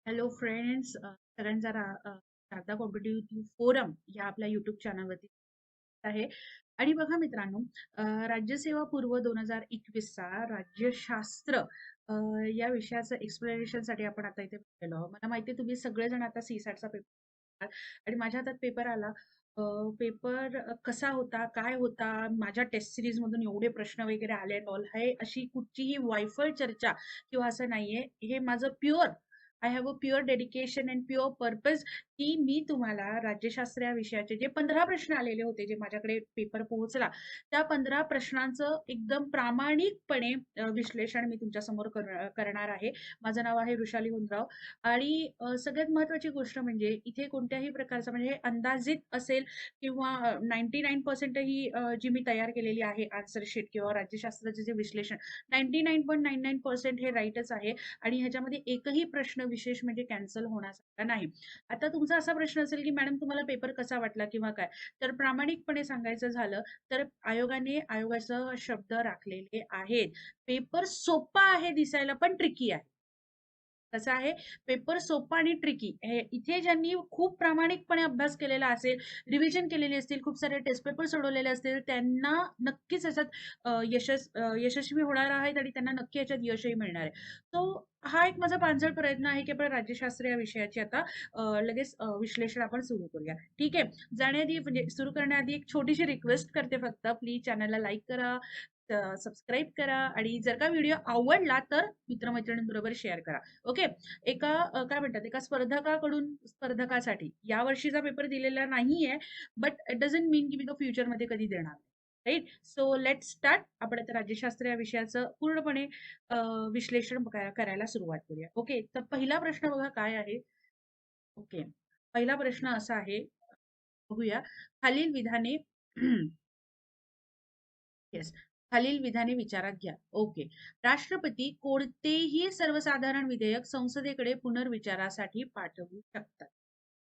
Hello friends, सगळ्यांचा Sharda competitive forum या आपल्या युट्यूब चॅनलवरती आहे. आणि बघा मित्रांनो, राज्यसेवा पूर्व 2021चा राज्यशास्त्र या विषयाचं एक्सप्लेनेशनसाठी आपण आता इथे बसलेलो आहोत. मला माहिती आहे तुम्ही सगळेजण आता सीसॅटचा पेपर आणि माझ्या हातात पेपर आला. पेपर कसा होता, काय होता, माझ्या टेस्ट सिरीज मधून एवढे प्रश्न वगैरे आले ऑल, हे अशी कुठचीही वायफळ चर्चा किंवा असं नाहीये. हे माझं pure I have a pure dedication and pure purpose की मी तुम्हाला राज्यशास्त्र या विषयाचे जे 15 प्रश्न आलेले होते, जे माझ्याकडे पेपर पोहोचला, त्या 15 प्रश्नांचं एकदम प्रामाणिकपणे विश्लेषण मी तुमच्या समोर करणार आहे. माझं नाव आहे वृषाली हुंदराव. आणि सगळ्यात महत्वाची गोष्ट म्हणजे इथे कोणत्याही प्रकारचं म्हणजे हे अंदाजित असेल किंवा 99% ही जी मी तयार केलेली आहे आन्सर शीट किंवा राज्यशास्त्राचे जे विश्लेषण, 99.99% हे राईटच आहे. आणि ह्याच्यामध्ये एकही प्रश्न विशेष म्हणजे कॅन्सल होण्यासारखा नाही. आता तुमचा असा प्रश्न असेल की मॅडम तुम्हाला पेपर कसा वाटला किंवा काय, तर प्रामाणिकपणे सांगायचं झालं तर आयोगाचं शब्द राखलेले आहेत. पेपर सोपा आहे दिसायला पण ट्रिकी आहे. कसं आहे, पेपर सोपा आणि ट्रिकी हे इथे ज्यांनी खूप प्रामाणिकपणे अभ्यास केलेला असेल, रिव्हिजन केलेली असतील, खूप सारे टेस्ट पेपर सोडवलेले असतील, त्यांना नक्कीच याच्यात यशस्वी होणार आहेत आणि त्यांना नक्की याच्यात यशही मिळणार आहे. तो हा एक माझा प्रांजळ प्रयत्न आहे की आपण राज्यशास्त्र या विषयाची आता लगेच विश्लेषण आपण सुरू करूया. ठीक आहे. जाण्याआधी म्हणजे सुरू करण्याआधी एक छोटीशी रिक्वेस्ट करते, फक्त प्लीज चॅनलला लाईक करा, सबस्क्राईब करा आणि जर का व्हिडिओ आवडला तर मित्रमैत्रिणींबरोबर शेअर करा. ओके. काय म्हणतात, एका स्पर्धकाकडून स्पर्धकासाठी या वर्षीचा पेपर दिलेला नाहीये, बट इट डझंट मीन की मी तो फ्युचरमध्ये कधी देणार. राईट. So let start. आपण आता राज्यशास्त्र या विषयाचं पूर्णपणे विश्लेषण करायला सुरुवात करूया. ओके. तर पहिला प्रश्न बघा काय आहे. ओके. पहिला प्रश्न असा आहे, बघूया. खालील विधाने येस. खालील विधाने विचारात घ्या. ओके. राष्ट्रपती कोणतेही सर्वसाधारण विधेयक संसदेकडे पुनर्विचारासाठी पाठवू शकतात.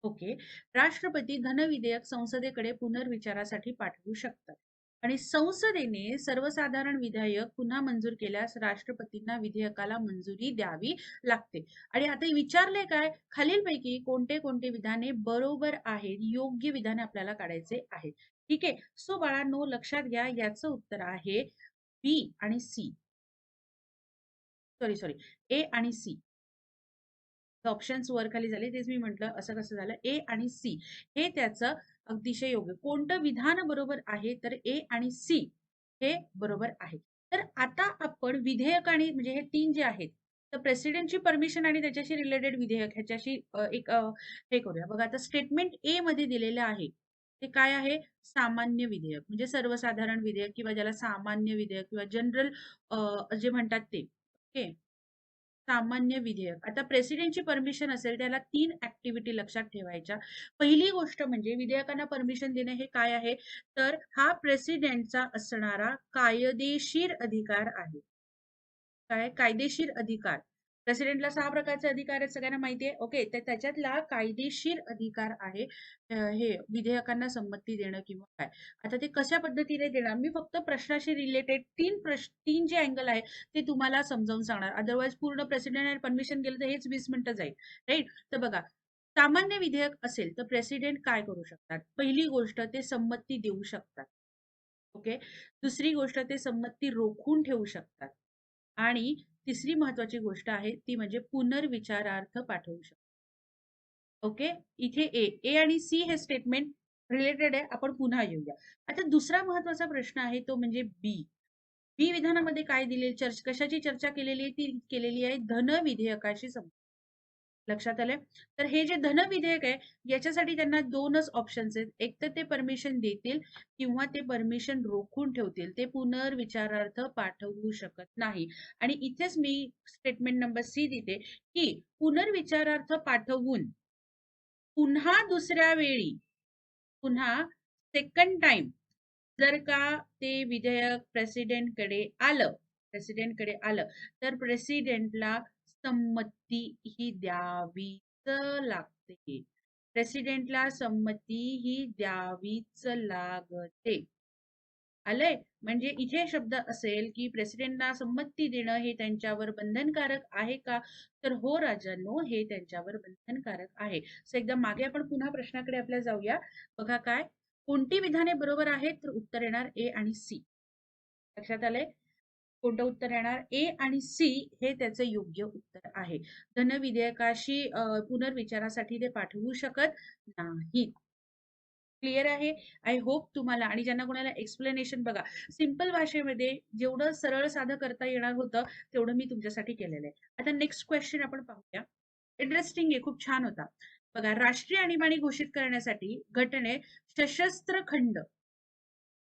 ओके. राष्ट्रपती धनविधेयक संसदेकडे पुनर्विचारासाठी पाठवू शकतात. आणि संसदेने सर्वसाधारण विधेयक पुन्हा मंजूर केल्यास राष्ट्रपतींना विधेयकाला मंजुरी द्यावी लागते. आणि आता विचारले काय, खालीलपैकी कोणते कोणते विधाने बरोबर आहेत, योग्य विधाने आपल्याला काढायचे आहेत. ठीक आहे. सो बाळांनो, लक्षात घ्या, याचं उत्तर आहे बी आणि सी. सॉरी, ए आणि सी. ऑप्शन्स वर खाली झाले, तेच मी म्हटलं असं कसं झालं. ए आणि सी हे त्याचं अतिशय योग्य. कोणतं विधान बरोबर आहे, तर ए आणि सी हे बरोबर आहे. तर आता आपण विधेयक आणि म्हणजे हे तीन जे आहेत, तर प्रेसिडेंटची परमिशन आणि त्याच्याशी रिलेटेड विधेयक ह्याच्याशी हे करूया. बघा, आता स्टेटमेंट ए मध्ये दिलेलं आहे ते काय आहे, सामान्य विधेयक म्हणजे सर्वसाधारण विधेयक किंवा ज्याला सामान्य विधेयक किंवा जनरल जे म्हणतात ते. ओके. सामान्य विधेयक. आता प्रेसिडेंटची परमिशन असेल, त्याला 3 ऍक्टिव्हिटी लक्षात ठेवायच्या. पहिली गोष्ट म्हणजे विधेयकांना परमिशन देणे हे काय आहे, तर हा प्रेसिडेंटचा असणारा कायदेशीर अधिकार आहे. काय कायदेशीर अधिकार. प्रेसिडेंटला 6 प्रकारचे अधिकार आहेत, सगळ्यांना माहिती आहे. ओके. तर त्याच्यातला कायदेशीर अधिकार आहे हे विधेयकांना संमती देणं किंवा काय. आता ते कशा पद्धतीने देणार, मी फक्त प्रश्नाशी रिलेटेड तीन जे अँगल आहे ते तुम्हाला समजावून सांगणार. अदरवाईज पूर्ण प्रेसिडेंट परमिशन गेलं तर हेच 20 मिनिटं जाईल. राईट. तर बघा, सामान्य विधेयक असेल तर प्रेसिडेंट काय करू शकतात, पहिली गोष्ट ते संमती देऊ शकतात. ओके. दुसरी गोष्ट ते संमती रोखून ठेवू शकतात. आणि तिसरी महत्वाची गोष्ट आहे ती म्हणजे पुनर्विचारार्थ पाठवू शकतात. ओके. इथे ए ए आणि सी हे स्टेटमेंट रिलेटेड आहे. आपण पुन्हा येऊया. आता दुसरा महत्वाचा प्रश्न आहे तो म्हणजे बी. बी विधानामध्ये काय दिले, कशाची चर्चा केलेली आहे, ती केलेली आहे धन विधेयकाशी संबंधित. लक्षात आलंय. तर हे जे धन विधेयक आहे, याच्यासाठी त्यांना दोनच ऑप्शन्स आहेत. एक तर ते परमिशन देतील किंवा ते परमिशन रोखून ठेवतील. ते पुनर्विचारार्थ पाठवू शकत नाही. आणि इथेच मी स्टेटमेंट नंबर सी देते की पुनर्विचारार्थ पाठवून पुन्हा दुसऱ्या वेळी, पुन्हा सेकंड टाइम जर का ते विधेयक प्रेसिडेंटकडे आलं तर प्रेसिडेंटला संमती ही द्यावीच लागते. प्रेसिडेंटला संमती ही द्यावीच लागते. आलंय. म्हणजे इथे शब्द असेल की प्रेसिडेंटला संमती देणं हे त्यांच्यावर बंधनकारक आहे का? तर हो राजांनो, हे त्यांच्यावर बंधनकारक आहे. सो एकदा मागे आपण पुन्हा प्रश्नाकडे आपल्या जाऊया. बघा काय, कोणती विधाने बरोबर आहेत? तर उत्तर येणार ए आणि सी. लक्षात आलंय? कोणतं उत्तर येणार? ए आणि सी हे त्याचं योग्य उत्तर आहे. धनविधेयकाशी पुनर्विचारासाठी ते पाठवू शकत नाही. क्लिअर आहे? आय होप तुम्हाला, आणि ज्यांना कोणाला एक्सप्लेनेशन, बघा सिंपल भाषेमध्ये जेवढं सरळ साधं करता येणार होतं तेवढं मी तुमच्यासाठी केलेलं आहे. आता नेक्स्ट क्वेश्चन आपण पाहूया. इंटरेस्टिंग आहे, खूप छान होता. बघा, राष्ट्रीय आणीबाणी घोषित करण्यासाठी घटनेत सशस्त्र खंड,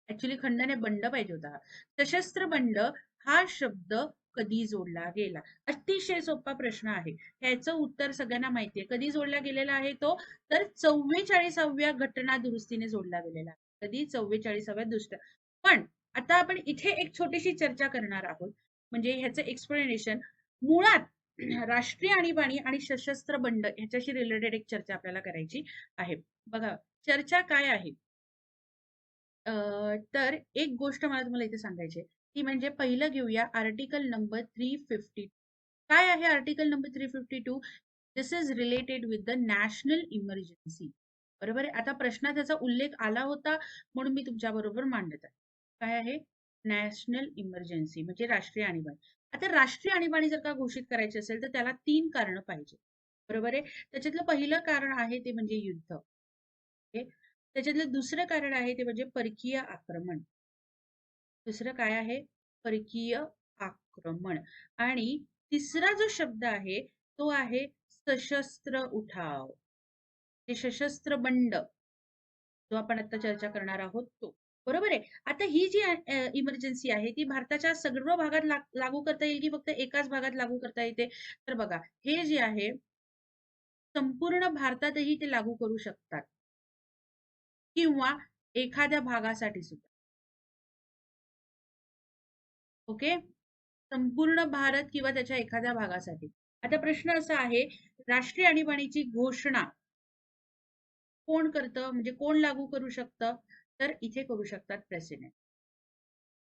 ऍक्च्युली खंडाने बंड पाहिजे होता, सशस्त्र बंड हा शब्द कधी जोडला गेला? अतिशय सोपा प्रश्न आहे. ह्याचं उत्तर सगळ्यांना माहितीये. कधी जोडला गेलेला आहे तो? तर 44व्या घटना दुरुस्तीने जोडला गेलेला आहे. कधी? 44व्या दुरुस्त. पण आता आपण इथे एक छोटीशी चर्चा करणार आहोत. म्हणजे ह्याचं एक्सप्लेनेशन, मुळात राष्ट्रीय आणीबाणी आणि सशस्त्र बंड ह्याच्याशी रिलेटेड एक चर्चा आपल्याला करायची आहे. बघा, चर्चा काय आहे? तर एक गोष्ट मला तुम्हाला इथे सांगायची आहे, ती म्हणजे पहिलं घेऊया आर्टिकल नंबर 350. काय आहे article number 352? This is related with the national emergency. बरोबर आहे. आता प्रश्नात त्याचा उल्लेख आला होता म्हणून मी तुमच्या बरोबर मांडत आहे. काय आहे? नॅशनल इमर्जन्सी म्हणजे राष्ट्रीय आणीबाणी. आता राष्ट्रीय आणीबाणी जर का घोषित करायची असेल तर त्याला 3 कारणं पाहिजे. बरोबर आहे. त्याच्यातलं पहिलं कारण आहे ते म्हणजे युद्ध. ओके. त्याच्यातलं दुसरं कारण आहे ते म्हणजे परकीय आक्रमण. दुसरं काय आहे? परकीय आक्रमण. आणि तिसरा जो शब्द आहे तो आहे सशस्त्र उठाव. ते सशस्त्र बंड जो आपण आता चर्चा करणार आहोत तो. बरोबर आहे. आता ही जी इमर्जन्सी आहे ती भारताच्या सर्व भागात लागू करता येईल की फक्त एकाच भागात लागू करता येते? तर बघा, हे जे आहे संपूर्ण भारतातही ते लागू करू शकतात किंवा एखाद्या भागासाठी सुद्धा. ओके. संपूर्ण भारत किंवा त्याच्या एखाद्या भागासाठी. आता प्रश्न असा आहे, राष्ट्रीय आणीबाणीची घोषणा कोण करतं, म्हणजे कोण लागू करू शकतं? तर इथे करू शकतात प्रेसिडेंट.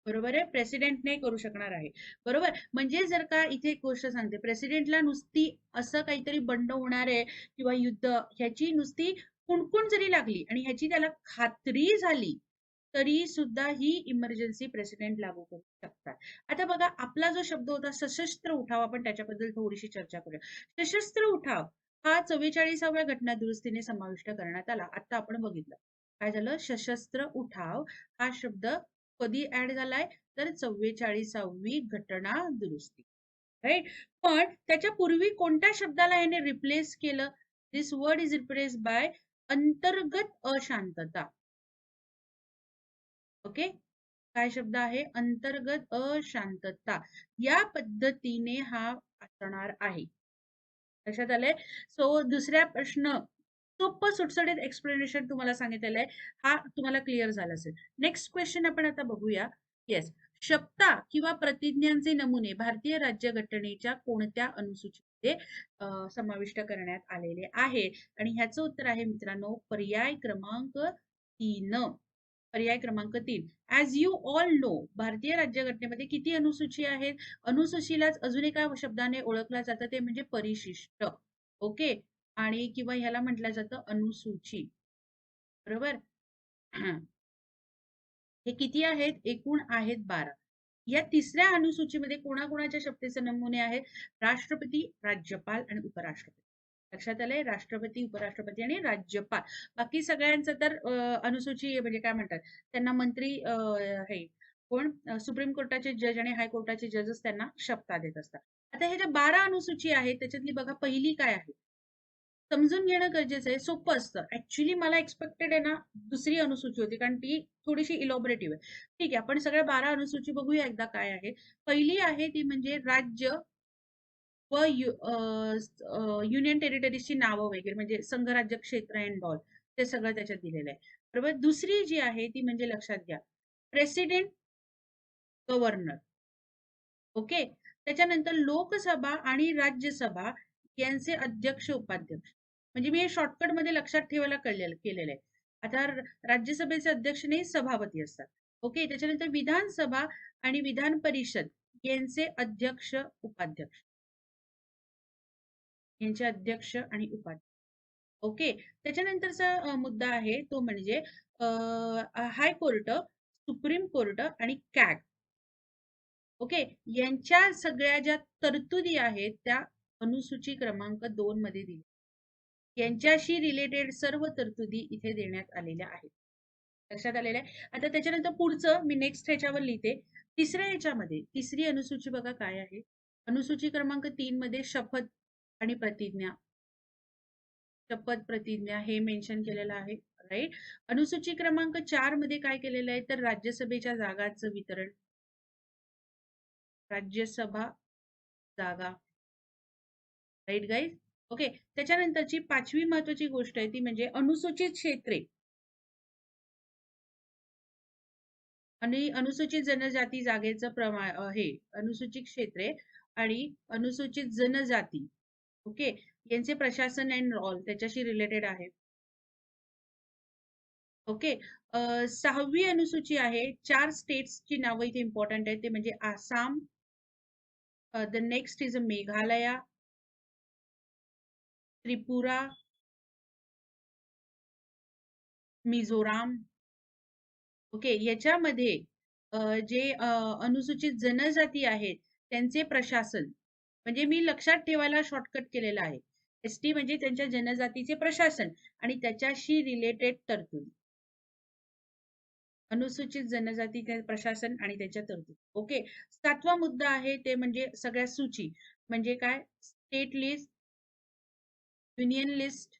बरोबर आहे. प्रेसिडेंट नाही करू शकणार आहे. बरोबर. म्हणजे जर का इथे एक गोष्ट सांगते, प्रेसिडेंटला नुसती असं काहीतरी बंड होणार आहे किंवा युद्ध ह्याची नुसती कुणकुण जरी लागली आणि ह्याची त्याला खात्री झाली तरी सुद्धा ही इमर्जन्सी प्रेसिडेंट लागू करू शकतात. आता बघा, आपला जो शब्द होता सशस्त्र उठाव, आपण त्याच्याबद्दल थोडीशी चर्चा करूया. सशस्त्र उठाव हा 44व्या घटना दुरुस्तीने समाविष्ट करण्यात आला. आता आपण बघितलं काय झालं. सशस्त्र उठाव हा शब्द कधी ऍड झालाय? तर 44वी घटना दुरुस्ती. राईट. पण त्याच्या पूर्वी कोणत्या शब्दाला याने रिप्लेस केलं? दिस वर्ड इज रिप्लेस बाय अंतर्गत अशांतता. ओके. काय शब्द आहे? अंतर्गत अशांतता. या पद्धतीने हा असणार आहे. लक्षात आलंय? सो दुसऱ्या प्रश्न, सोपं सुटसुटीत एक्सप्लेनेशन तुम्हाला सांगितलेलं आहे. हा तुम्हाला क्लिअर झाला असेल. नेक्स्ट क्वेश्चन आपण आता बघूया. येस. शपथा किंवा प्रतिज्ञांचे नमुने भारतीय राज्यघटनेच्या कोणत्या अनुसूचीमध्ये समाविष्ट करण्यात आलेले आहे? आणि ह्याचं उत्तर आहे मित्रांनो पर्याय क्रमांक 3. पर्याय क्रमांक 3. ऍज यू ऑल नो, भारतीय राज्यघटनेमध्ये किती अनुसूची आहेत? अनुसूचीलाच अजून एका शब्दाने ओळखलं जातं ते म्हणजे परिशिष्ट. ओके. आणि किंवा ह्याला म्हटलं जातं अनुसूची. बरोबर. हे किती आहेत? एकूण आहेत 12. या तिसऱ्या अनुसूचीमध्ये कोणाकोणाच्या शपथेचे नमुने आहेत? राष्ट्रपती, राज्यपाल आणि उपराष्ट्रपती. लक्षात आलंय? राष्ट्रपती, उपराष्ट्रपती आणि राज्यपाल. बाकी सगळ्यांचं तर अनुसूची म्हणजे काय म्हणतात त्यांना मंत्री, हे कोण, सुप्रीम कोर्टाचे जज आणि हायकोर्टाचे जजच त्यांना शपथा देत असतात. आता हे ज्या 12 अनुसूची आहेत त्याच्यातली बघा पहिली काय आहे समजून घेणं गरजेचं आहे. सोपं असतं. ऍक्च्युली मला एक्सपेक्टेड आहे ना दुसरी अनुसूची होती कारण ती थोडीशी इलॉबरेटिव्ह आहे. ठीक आहे, आपण सगळ्या 12 अनुसूची बघूया एकदा काय आहे. पहिली आहे ती म्हणजे राज्य व युनियन टेरिटरीजची नावं वगैरे म्हणजे संघराज्य क्षेत्र अँड ऑल ते सगळं त्याच्यात दिलेलं आहे. बरोबर. दुसरी जी आहे ती म्हणजे लक्षात घ्या प्रेसिडेंट, गव्हर्नर. ओके. त्याच्यानंतर लोकसभा आणि राज्यसभा यांचे अध्यक्ष उपाध्यक्ष. म्हणजे मी हे शॉर्टकट मध्ये लक्षात ठेवायला केलेलं आहे. आता राज्यसभेचे अध्यक्ष नाही सभापती असतात. ओके. त्याच्यानंतर विधानसभा आणि विधान परिषद यांचे अध्यक्ष उपाध्यक्ष, यांचे अध्यक्ष आणि उपाध्यक्ष. ओके. त्याच्यानंतरचा मुद्दा आहे तो म्हणजे हायकोर्ट, सुप्रीम कोर्ट आणि कॅग. ओके. यांच्या सगळ्या ज्या तरतुदी आहेत त्या अनुसूची क्रमांक 2 मध्ये दिल्या. यांच्याशी रिलेटेड सर्व तरतुदी इथे देण्यात आलेल्या आहेत. लक्षात आलेलं आहे. आता त्याच्यानंतर पुढचं मी नेक्स्ट ह्याच्यावर लिहिते. तिसऱ्या ह्याच्यामध्ये तिसरी अनुसूची बघा काय आहे. अनुसूची क्रमांक 3 मध्ये शपथ आणि प्रतिज्ञा, शपथ प्रतिज्ञा हे मेन्शन केलेलं आहे. राईट. अनुसूची क्रमांक 4 मध्ये काय केलेलं आहे तर राज्यसभेच्या जागांचं वितरण, राज्यसभा जागा. Right guys. ओके. त्याच्यानंतरची पाचवी महत्वाची गोष्ट आहे ती म्हणजे अनुसूचित क्षेत्रे आणि अनुसूचित जनजाती जागेचं प्रमाण हे अनुसूचित क्षेत्रे आणि अनुसूचित जनजाती, ओके, यांचे प्रशासन अँड रॉल त्याच्याशी रिलेटेड आहे. ओके. 6वी अनुसूची आहे. 4 स्टेट्सची नावं इथे इम्पॉर्टंट आहे ते म्हणजे Assam, the next is Meghalaya, Tripura, Mizoram. Okay. याच्यामध्ये जे अनुसूचित जनजाती आहेत त्यांचे प्रशासन म्हणजे मी लक्षात ठेवायला शॉर्टकट केलेला आहे. एसटी म्हणजे त्यांच्या जनजातीचे प्रशासन आणि त्याच्याशी रिलेटेड तरतूद. अनुसूचित जनजाती प्रशासन आणि त्याच्या तरतूद. ओके. 7वा मुद्दा आहे ते म्हणजे सगळ्या सूची म्हणजे काय स्टेट लिस्ट, युनियन लिस्ट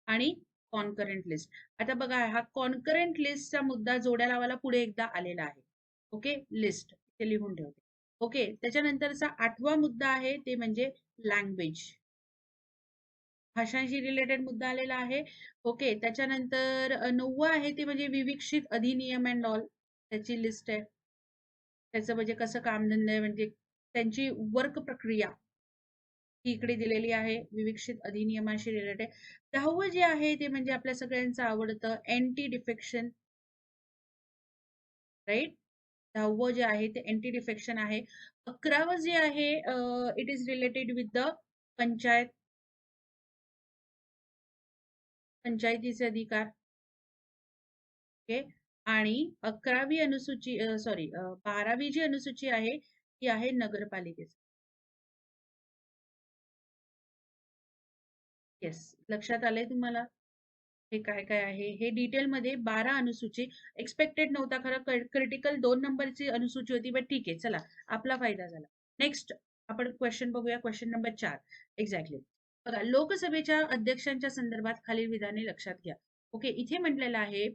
आणि कॉन्करंट लिस्ट. आता बघा हा कॉन्करंट लिस्टचा मुद्दा जोड्या लावायला पुढे एकदा आलेला आहे. ओके. लिस्ट ते लिहून ठेवते. ओके. त्याच्यानंतरचा 8वा मुद्दा आहे ते म्हणजे लँग्वेज, भाषांशी रिलेटेड मुद्दा आलेला आहे. ओके. त्याच्यानंतर 9वा आहे ते म्हणजे विविक्षित अधिनियम अँड ऑल, त्याची लिस्ट आहे. त्याचं म्हणजे कसं कामधंदे म्हणजे त्यांची वर्क प्रक्रिया ही इकडे दिलेली आहे विविक्षित अधिनियमाशी रिलेटेड. 10वं जे आहे ते म्हणजे आपल्या सगळ्यांचं आवडतं अँटी डिफेक्शन. राईट. 10वं जे आहे ते अँटी डिफेक्शन आहे. 11वं जे आहे it is related with the panchayat, पंचायतीचे अधिकार. ओके. आणि 11वी अनुसूची 12वी जी अनुसूची आहे ती आहे नगरपालिकेची. येस. लक्षात आलंय तुम्हाला हे काय काय आहे. हे डिटेलमध्ये 12 अनुसूची एक्सपेक्टेड नव्हता खरं, क्रिटिकल 2 नंबरची अनुसूची होती बट ठीक आहे. चला आपला फायदा झाला. नेक्स्ट आपण क्वेश्चन बघूया. Question number 4. एक्झॅक्टली बघा लोकसभेच्या अध्यक्षांच्या संदर्भात खालील विधाने लक्षात घ्या. ओके. इथे म्हटलेलं आहे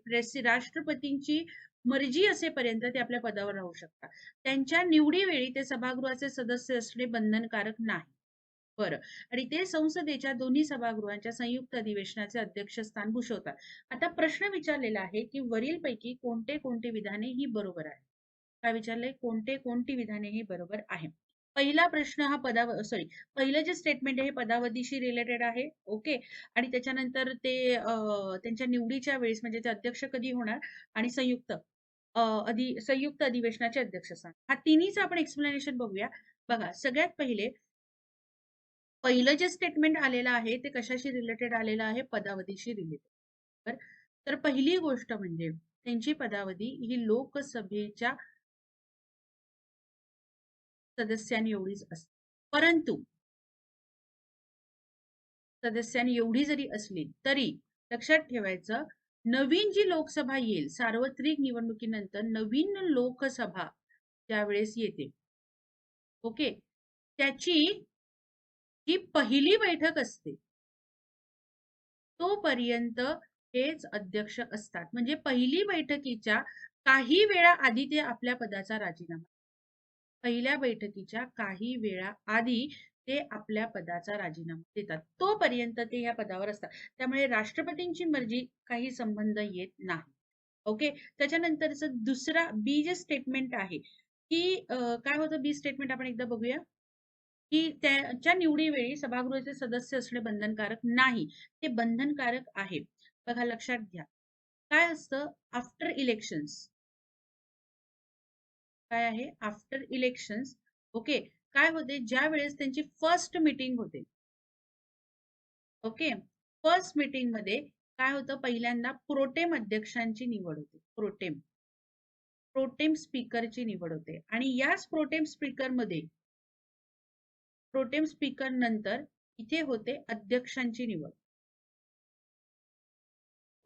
राष्ट्रपतींची मर्जी असेपर्यंत ते आपल्या पदावर राहू शकतात. त्यांच्या निवडीवेळी ते सभागृहाचे सदस्य असणे बंधनकारक नाही. बरं. आणि ते संसदेच्या दोन्ही सभागृहांच्या संयुक्त अधिवेशनाचे अध्यक्षस्थान भूषवतात. आता प्रश्न विचारलेला आहे की वरीलपैकी कोणते कोणते विधाने ही बरोबर आहे. काय विचारले कोणते कोणती विधाने ही बरोबर आहे. पहिला प्रश्न हा पहिलं जे स्टेटमेंट आहे हे पदावधीशी रिलेटेड आहे. ओके. आणि त्याच्यानंतर ते त्यांच्या निवडीच्या वेळेस म्हणजे ते अध्यक्ष कधी होणार आणि संयुक्त अधिवेशनाचे अध्यक्षस्थान हा तिन्हीचं आपण एक्सप्लेनेशन बघूया. बघा सगळ्यात पहिलं जे स्टेटमेंट आलेलं आहे ते कशाशी रिलेटेड आलेलं आहे पदावधीशी रिलेटेड. तर पहिली गोष्ट म्हणजे त्यांची पदावधी ही लोकसभेच्या सदस्यांनी एवढीच असते. परंतु सदस्यांनी एवढी जरी असली तरी लक्षात ठेवायचं नवीन जी लोकसभा येईल सार्वत्रिक निवडणुकीनंतर नवीन लोकसभा ज्यावेळेस येते ओके त्याची ही पहिली बैठक असते तोपर्यंत हेच अध्यक्ष असतात. म्हणजे पहिली बैठकीच्या काही वेळा आधी ते आपल्या पदाचा राजीनामा, पहिल्या बैठकीच्या काही वेळा आधी ते आपल्या पदाचा राजीनामा देतात. तोपर्यंत ते या पदावर असतात. त्यामुळे राष्ट्रपतींची मर्जी काही संबंध येत नाही. ओके. त्याच्यानंतरच दुसरा बी जे स्टेटमेंट आहे की काय होतं बी स्टेटमेंट आपण एकदा बघूया की त्याच्या निवडीवेळी सभागृहाचे सदस्य असणे बंधनकारक नाही. ते बंधनकारक आहे. बघा लक्षात घ्या. काय असतं आफ्टर इलेक्शन्स काय आहे आफ्टर इलेक्शन्स. ओके, काय होते ज्या वेळेस त्यांची फर्स्ट मीटिंग होते. ओके, फर्स्ट मीटिंग मध्ये काय होतं, पहिल्यांदा प्रोटेम अध्यक्षांची निवड होते. प्रोटेम स्पीकरची निवड होते आणि याच प्रोटेम स्पीकर नंतर इथे होते अध्यक्षांची निवड.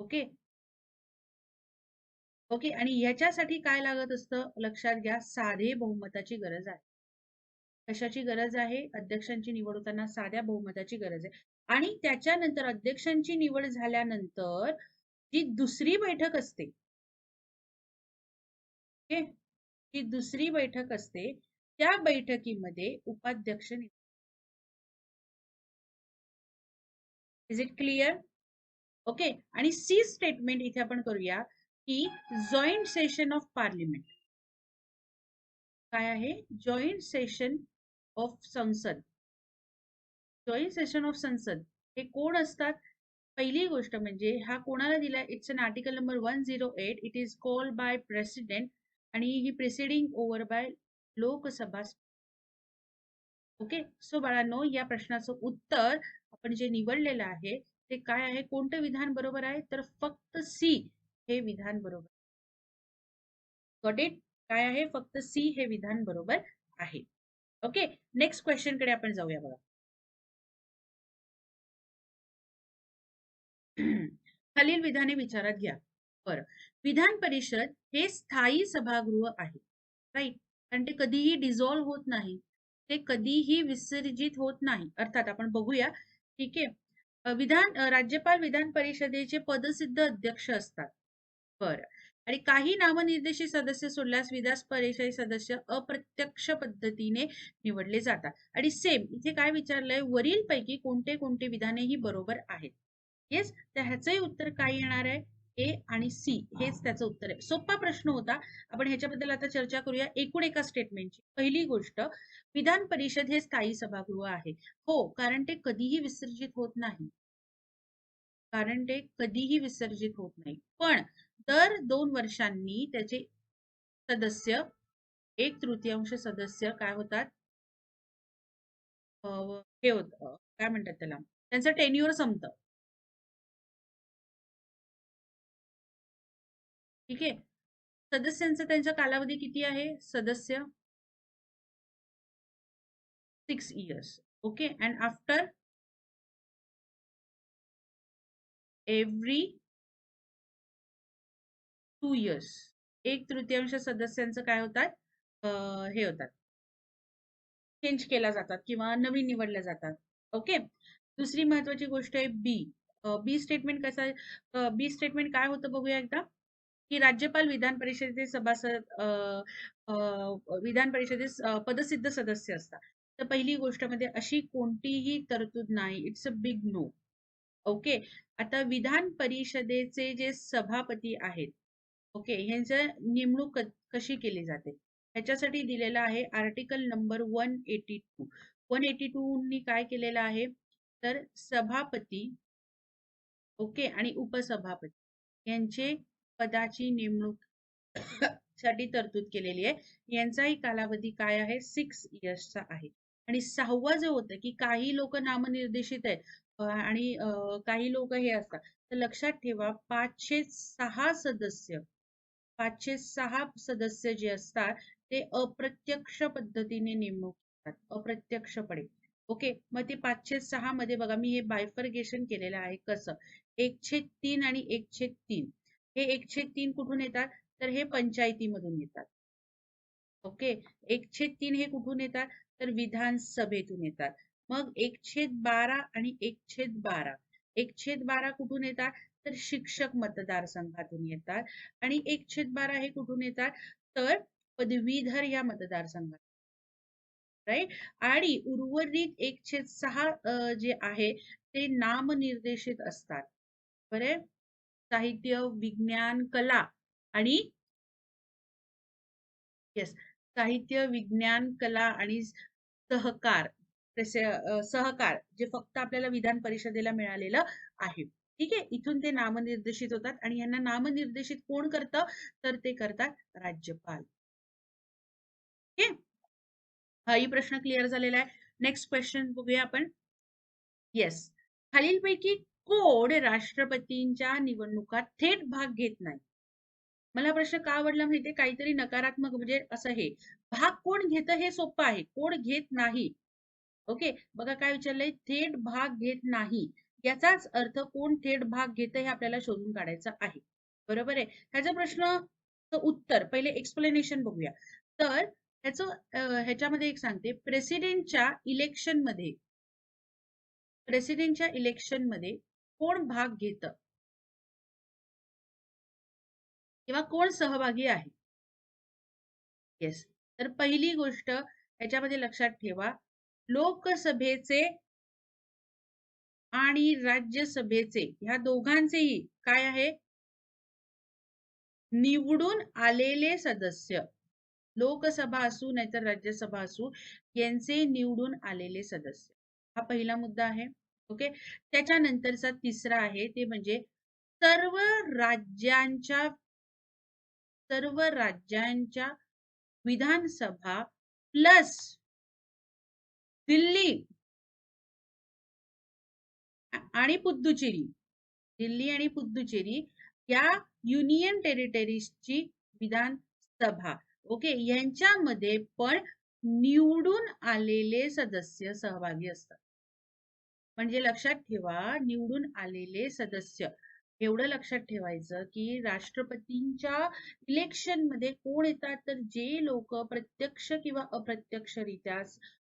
ओके ओके, आणि ह्याच्यासाठी काय लागत असतं लक्षात घ्या, साधे बहुमताची गरज आहे. कशाची गरज आहे? अध्यक्षांची निवड होताना साध्या बहुमताची गरज आहे. आणि त्याच्यानंतर अध्यक्षांची निवड झाल्यानंतर जी दुसरी बैठक असते, ओके, जी दुसरी बैठक असते त्या बैठकीमध्ये उपाध्यक्ष. Is it clear? ओके, आणि सी स्टेटमेंट इथे आपण करूया की जॉईंट सेशन ऑफ पार्लिमेंट. काय आहे? जॉईंट सेशन ऑफ संसद. जॉईंट सेशन ऑफ संसद हे कोण असतात? पहिली गोष्ट म्हणजे हा कोणाला दिला? It's an article number 108. It is called by president आणि he presiding over by Lok Sabha. Okay, so बाळांनो, या प्रश्नाचं उत्तर आपण जे निवडलेलं आहे ते काय आहे? कोणतं विधान बरोबर आहे? तर फक्त सी हे विधान बरोबर. Got it? काय आहे? फक्त सी हे विधान बरोबर आहे. ओके, नेक्स्ट क्वेश्चन कडे आपण जाऊया बघा. खालील विधाने विचारात घ्या. बरं, विधान परिषद हे स्थायी सभागृह आहे, राईट? कारण ते कधीही डिझॉल्व्ह होत नाही, ते कधीही विसर्जित होत नाही. अर्थात आपण बघूया. ठीक आहे, राज्यपाल विधान परिषदेचे पदसिद्ध अध्यक्ष असतात. बरं, आणि काही नामनिर्देशित सदस्य सोडल्यास विधान परिषद सदस्य अप्रत्यक्ष पद्धतीने निवडले जातात. आणि सेम इथे काय विचारलंय, वरील पैकी कोणते कोणते विधाने ही बरोबर आहेत? येस, तर ह्याचंही उत्तर काय येणार आहे? ए आणि सी हेच त्याचं उत्तर आहे. सोपा प्रश्न होता. आपण ह्याच्याबद्दल आता चर्चा करूया एकूण एका स्टेटमेंटची. पहिली गोष्ट, विधान परिषद हे स्थायी सभागृह आहे. हो, कारण ते कधीही विसर्जित होत नाही. पण दर 2 वर्षांनी त्याचे सदस्य, 1/3 सदस्य काय होतात? हे होत, काय म्हणतात त्याला, त्यांचं टेन्युअर संपतं. ठीक आहे, सदस्यांचा त्यांचा कालावधी किती आहे? सदस्य 6 years. Okay, and after every 2 years 1/3 सदस्यांचं काय होतात? हे होतात, चेंज केला जातात किंवा नवीन निवडल्या जातात. ओके, दुसरी महत्वाची गोष्ट आहे बी. बी स्टेटमेंट कसं आहे? बी स्टेटमेंट काय होतं बघूया एकदा, की राज्यपाल विधान परिषदेचे सभासद विधान परिषदेस पदसिद्ध सदस्य असतात. तर पहिली गोष्ट मध्ये अशी कोणतीही तरतूद नाही. It's a big no. Okay, आता विधान परिषदेचे जे सभापती आहेत, ओके, ह्यांचं नेमणूक कशी केली जाते? ह्याच्यासाठी दिलेला आहे आर्टिकल नंबर 182. 182 नी काय केलेलं आहे? तर सभापती, ओके, आणि उपसभापती यांचे पदाची नेमणूक साठी तरतूद केलेली आहे. यांचाही कालावधी काय आहे? 6 इयर्सचा आहे. आणि 6वं जे होतं की काही लोक नामनिर्देशित आहेत आणि काही लोक हे असतात. तर लक्षात ठेवा, 506 सदस्य जे असतात ते अप्रत्यक्ष पद्धतीने नेमणूक करतात, अप्रत्यक्षपणे. ओके, मग ते 506 मध्ये बघा, मी हे बायफर्गेशन केलेलं आहे. कसं? 1/3 आणि 1/3. हे 1/3 कुठून येतात? तर हे पंचायतीमधून येतात. ओके, 1/3 हे कुठून येतात? तर विधानसभेतून येतात. मग 1/12 आणि 1/12. 1/12 कुठून येतात? तर शिक्षक मतदारसंघातून येतात. आणि 1/12 हे कुठून येतात? तर पदवीधर या मतदारसंघात, राईट? आणि उर्वरित 1/6 जे आहे ते नामनिर्देशित असतात. बरे, साहित्य, विज्ञान, कला आणि येस, साहित्य, विज्ञान, कला आणि सहकार, सहकार जे फक्त आपल्याला विधान परिषदेला मिळालेलं आहे. ठीक आहे, इथून ते नामनिर्देशित होतात आणि यांना नामनिर्देशित कोण करतं? तर ते करतात राज्यपाल. ओके, हाही प्रश्न क्लिअर झालेला आहे. नेक्स्ट क्वेश्चन बघूया आपण. येस, खालीलपैकी कोण राष्ट्रपतींच्या निवडणुकात थेट भाग घेत नाही? मला प्रश्न का आवडला माहितीये, काहीतरी नकारात्मक म्हणजे असं हे भाग कोण घेतं हे सोपं आहे, कोण घेत नाही. ओके, बघा काय विचारलंय, थेट भाग घेत नाही याचाच अर्थ कोण थेट भाग घेतं हे आपल्याला शोधून काढायचं आहे. बरोबर आहे. ह्याचा प्रश्न उत्तर पहिले एक्सप्लेनेशन बघूया. तर ह्याच्यामध्ये एक सांगते, प्रेसिडेंटच्या इलेक्शन मध्ये कोण भाग घेतं किंवा कोण सहभागी आहे? येस, तर पहिली गोष्ट ह्याच्यामध्ये लक्षात ठेवा, लोकसभेचे आणि राज्यसभेचे ह्या दोघांचेही काय आहे, निवडून आलेले सदस्य. लोकसभा असू नाहीतर राज्यसभा असू, यांचे निवडून आलेले सदस्य, हा पहिला मुद्दा आहे. ओके, त्याच्यानंतरचा तिसरा आहे ते म्हणजे सर्व राज्यांच्या विधानसभा प्लस दिल्ली आणि पुद्दुचेरी, दिल्ली आणि पुद्दुचेरी या युनियन टेरिटरीजची विधानसभा. ओके, यांच्यामध्ये पण निवडून आलेले सदस्य सहभागी असतात. म्हणजे लक्षात ठेवा, निवडून आलेले सदस्य, एवढं लक्षात ठेवायचं की राष्ट्रपतींच्या इलेक्शन मध्ये कोण येतात, तर जे लोक प्रत्यक्ष किंवा अप्रत्यक्षरित्या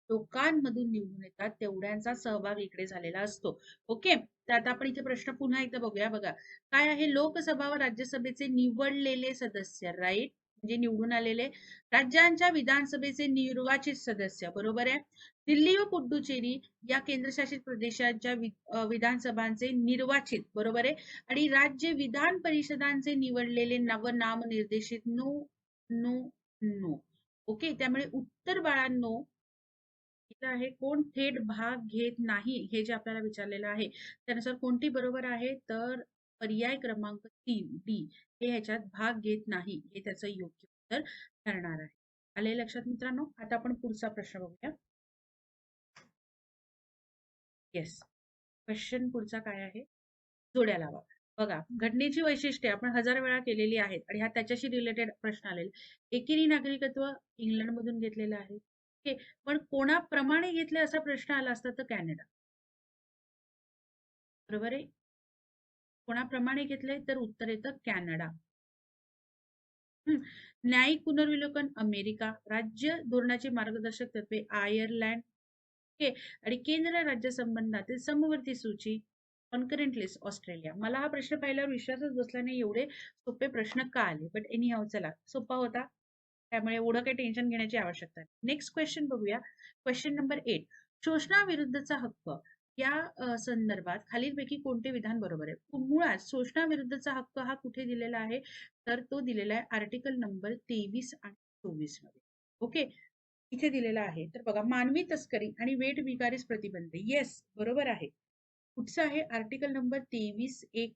लोकांमधून निवडून येतात तेवढ्यांचा सहभाग इकडे झालेला असतो. ओके, तर आता आपण इथे प्रश्न पुन्हा एकदा बघूया. बघा काय आहे, लोकसभा व राज्यसभेचे निवडलेले सदस्य, राईट, म्हणजे निवडून आलेले. राज्यांच्या विधानसभेचे निर्वाचित सदस्य, बरोबर आहे. दिल्ली व पुडुचेरी या केंद्रशासित प्रदेशाच्या विधानसभांचे निर्वाचित, बरोबर आहे. आणि राज्य विधान परिषदांचे निवडलेले नामनिर्देशित, नो नो नो. ओके, त्यामुळे उत्तर बाळांनो इथं आहे कोण थेट भाग घेत नाही, हे जे आपल्याला विचारलेलं आहे त्यानुसार कोणती बरोबर आहे, तर पर्याय क्रमांक 3 डी हे ह्याच्यात भाग घेत नाही हे त्याचं योग्य उत्तर ठरणार आहे. आले लक्षात मित्रांनो? आता आपण पुढचा प्रश्न बघूया. येस, क्वेश्चन पुढचा काय आहे, जोड्या लावा. बघा, घटनेची वैशिष्ट्ये आपण 1000 वेळा केलेली आहेत आणि हा त्याच्याशी रिलेटेड प्रश्न आलेला. एकेरी नागरिकत्व इंग्लंड मधून घेतलेलं आहे. ओके, पण कोणाप्रमाणे घेतले असा प्रश्न आला असता तर कॅनडा, बरोबर आहे. कोणाप्रमाणे घेतले तर उत्तर येतं कॅनडा. न्यायिक पुनर्विलोकन अमेरिका, राज्य धोरणाचे मार्गदर्शक तत्वे आयर्लंड. ओके, आणि केंद्र राज्य संबंधातील समवर्ती सूची कॉन्करंट लिस्ट ऑस्ट्रेलिया. मला हा प्रश्न पाहिल्यावर विश्वासच बसला नाही, एवढे सोपे प्रश्न का आले, बट एनी हाऊ, चला सोपा होता त्यामुळे एवढं काही टेन्शन घेण्याची आवश्यकता नाही. नेक्स्ट क्वेश्चन बघूया. क्वेश्चन नंबर 8, शोषणाविरुद्धचा हक्क या संदर्भात खालीलपैकी कोणते विधान बरोबर आहे? मुळात शोषणाविरुद्धचा हक्क हा कुठे दिलेला आहे, तर तो दिलेला आहे आर्टिकल नंबर 23 आणि 24 मध्ये. ओके, इथे दिलेला आहे. तर बघा, मानवी तस्करी आणि वेठ विकारीस प्रतिबंध, येस बरोबर आहे. कुठचं आहे, आर्टिकल नंबर 23(1)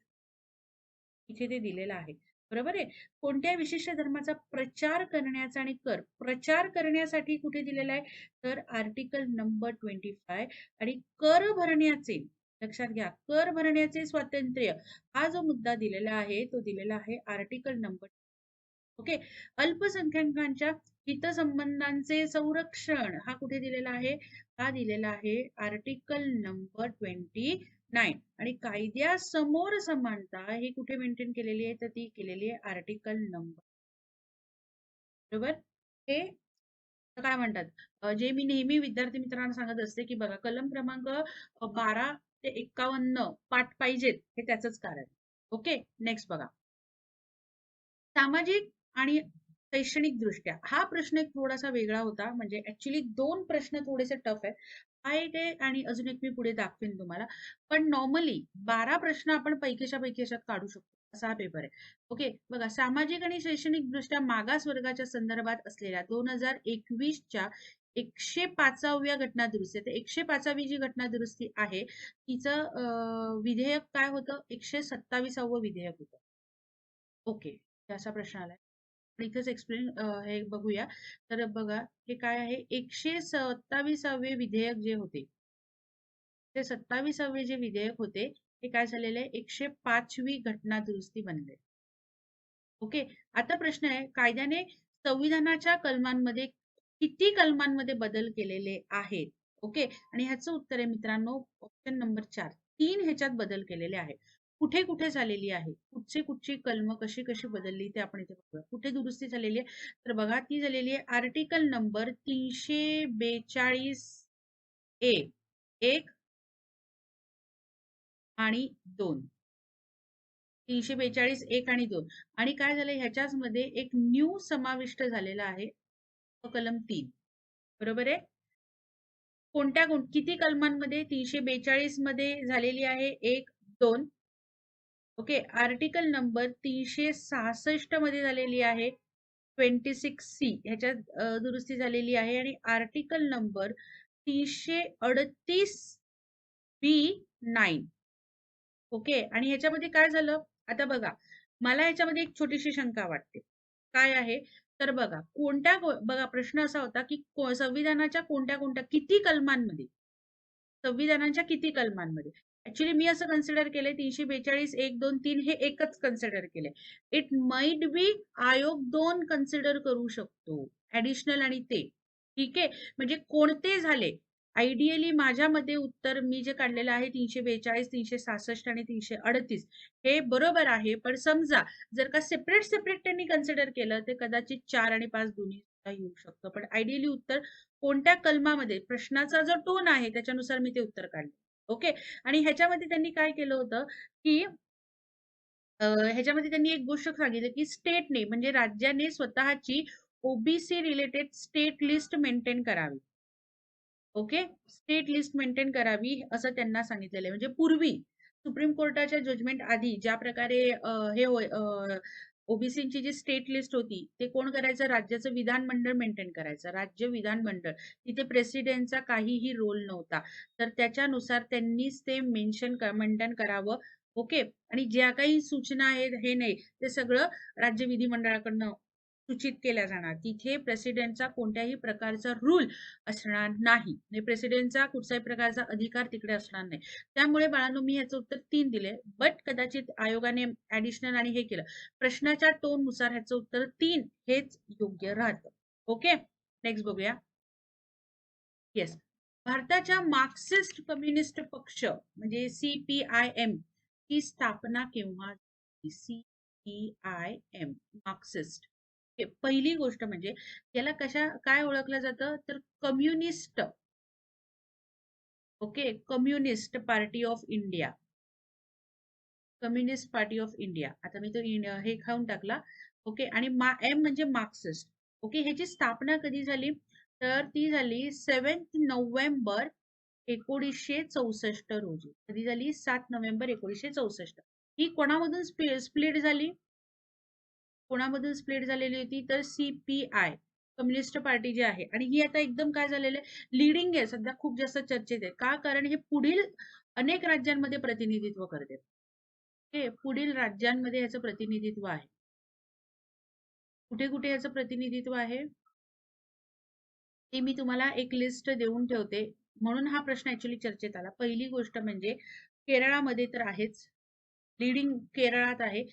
इथे ते दिलेलं आहे, बरोबर आहे. कोणत्या विशिष्ट धर्माचा प्रचार करण्याचा आणि प्रचार करण्यासाठी कुठे दिलेला आहे, तर आर्टिकल नंबर 25. आणि कर भरण्याचे, लक्षात घ्या, कर भरण्याचे स्वातंत्र्य हा जो मुद्दा दिलेला आहे तो दिलेला आहे आर्टिकल नंबर. ओके, अल्पसंख्याकांच्या हितसंबंधांचे संरक्षण हा कुठे दिलेला आहे, हा दिलेला आहे आर्टिकल नंबर 29. आणि कायद्यासमोर समानता ही कुठे मेंटेन केलेली आहे, तर ती केलेली आहे आर्टिकल नंबर, बरोबर. हे काय म्हणतात, जे मी नेहमी विद्यार्थी मित्रांना सांगत असते की बघा, कलम क्रमांक 12 ते 51 पाठ पाहिजेत, हे त्याचंच कारण. ओके, नेक्स्ट बघा, सामाजिक आणि शैक्षणिक दृष्ट्या हा प्रश्न एक थोडासा वेगळा होता, म्हणजे ऍक्च्युली दोन प्रश्न थोडेसे टफ आहे. हा एक आहे आणि अजून एक मी पुढे दाखवेन तुम्हाला. पण नॉर्मली 12 प्रश्न आपण पैकीच्या पैकी अशात काढू शकतो, असा हा पेपर आहे. ओके, बघा, सामाजिक आणि शैक्षणिक दृष्ट्या मागास वर्गाच्या संदर्भात असलेल्या 2021च्या 105व्या घटना दुरुस्ती, तर 105वी जी घटना दुरुस्ती आहे तिचं विधेयक काय होतं, 127वं विधेयक होतं. ओके, असा प्रश्न आलाय. इथेच एक्सप्लेन हे बघूया. तर बघा हे काय आहे, 127वे विधेयक जे होते, ते 27वे जे विधेयक होते हे काय झालेले आहे, 105वी घटना दुरुस्ती बनले. ओके. आता प्रश्न आहे, कायद्याने संविधानाच्या कलमांमध्ये किती कलमांमध्ये बदल केलेले आहेत? ओके. आणि ह्याचं उत्तर आहे मित्रांनो ऑप्शन नंबर 4, 3 ह्याच्यात बदल केलेले आहेत. कुठे कुठे झालेली आहे, कुठची कलम कशी कशी बदलली ते आपण इथे बघूया. कुठे दुरुस्ती झालेली आहे तर बघा ती झालेली आहे आर्टिकल नंबर 342 ए 1 आणि 2. 342 1 आणि 2. आणि काय झालं ह्याच्याच मध्ये एक न्यू समाविष्ट झालेला आहे कलम 3. बरोबर आहे. किती कलमांमध्ये? 342 मध्ये झालेली आहे 1 2. ओके. आर्टिकल नंबर 366 मध्ये झालेली आहे 26C ह्याच्यात दुरुस्ती झालेली आहे. आणि आर्टिकल नंबर 338 B9. ओके. आणि ह्याच्यामध्ये काय झालं आता बघा, मला ह्याच्यामध्ये एक छोटीशी शंका वाटते. काय आहे तर बघा बघा प्रश्न असा होता की संविधानाच्या कोणत्या कोणत्या किती कलमांमध्ये, संविधानाच्या किती कलमांमध्ये. ऍक्च्युली मी असं कन्सिडर केलंय 342 1 2 3 हे एकच कन्सिडर केलंय. इट माइट बी आयोग 2 कन्सिडर करू शकतो ऍडिशनल आणि ते. ठीक आहे. म्हणजे कोणते झाले आयडियली माझ्या मते उत्तर मी जे काढलेलं आहे 342 366 आणि 338 हे बरोबर आहे. पण समजा जर का सेपरेट सेपरेट त्यांनी कन्सिडर केलं तर कदाचित 4 आणि 5 दोन्ही येऊ शकतं. पण आयडियली उत्तर कोणत्या कलमामध्ये, प्रश्नाचा जो टोन आहे त्याच्यानुसार मी ते उत्तर काढले. ओके. आणि ह्याच्यामध्ये त्यांनी काय केलं होतं की ह्याच्यामध्ये त्यांनी एक गोष्ट सांगितली की स्टेटने म्हणजे राज्याने स्वतःची OBC related state list maintain करावी. ओके. स्टेट लिस्ट मेंटेन करावी असं त्यांना सांगितलेलं आहे. म्हणजे पूर्वी सुप्रीम कोर्टाच्या जजमेंट आधी ज्या प्रकारे हे ओबीसीची जी स्टेट लिस्ट होती ते कोण करायचं, राज्याचं विधानमंडळ मेंटेन करायचं. राज्य विधानमंडळ तिथे प्रेसिडेंटचा काहीही रोल नव्हता. तर त्याच्यानुसार त्यांनीच ते मेंटेन करावं. ओके. आणि ज्या काही सूचना आहेत हे नाही ते सगळं राज्य विधिमंडळाकडनं सूचित केल्या जाणार. तिथे प्रेसिडेंटचा कोणत्याही प्रकारचा रूल असणार नाही. प्रेसिडेंटचा कुठल्याही प्रकारचा अधिकार तिकडे असणार नाही. त्यामुळे बाळांनो मी ह्याचं उत्तर 3 दिले. बट कदाचित आयोगाने ऍडिशनल आणि हे केलं. प्रश्नाच्या टोन नुसार ह्याचं उत्तर 3 हेच योग्य राहतं. ओके. नेक्स्ट बघूया. येस. भारताच्या मार्क्सिस्ट कम्युनिस्ट पक्ष म्हणजे CPIM ची स्थापना केव्हा झाली? CPIM Marxist. पहिली गोष्ट म्हणजे याला काय ओळखलं जातं तर communist. Okay. Communist party of India. Communist party of India. आता मी तो हे खाऊन टाकला. ओके. आणि एम म्हणजे मार्क्सिस्ट. ओके. ह्याची स्थापना कधी झाली तर ती झाली 7 नोव्हेंबर 1964 रोजी. कधी झाली? 7 नोव्हेंबर 1964. ही कोणामधून स्प्लिट झाली? कोणामधून स्प्लिट झालेली होती तर CPI कम्युनिस्ट पार्टी जी आहे. आणि ही आता एकदम काय झालेलं आहे, लिडिंग आहे सध्या, खूप जास्त चर्चेत आहे. का? कारण हे पुढील अनेक राज्यांमध्ये प्रतिनिधित्व करते. हे पुढील राज्यांमध्ये याचं प्रतिनिधित्व आहे. कुठे कुठे याचं प्रतिनिधित्व आहे ते मी तुम्हाला एक लिस्ट देऊन ठेवते. म्हणून हा प्रश्न ऍक्च्युली चर्चेत आला. पहिली गोष्ट म्हणजे केरळामध्ये तर आहेच, लिडिंग केरळात आहे.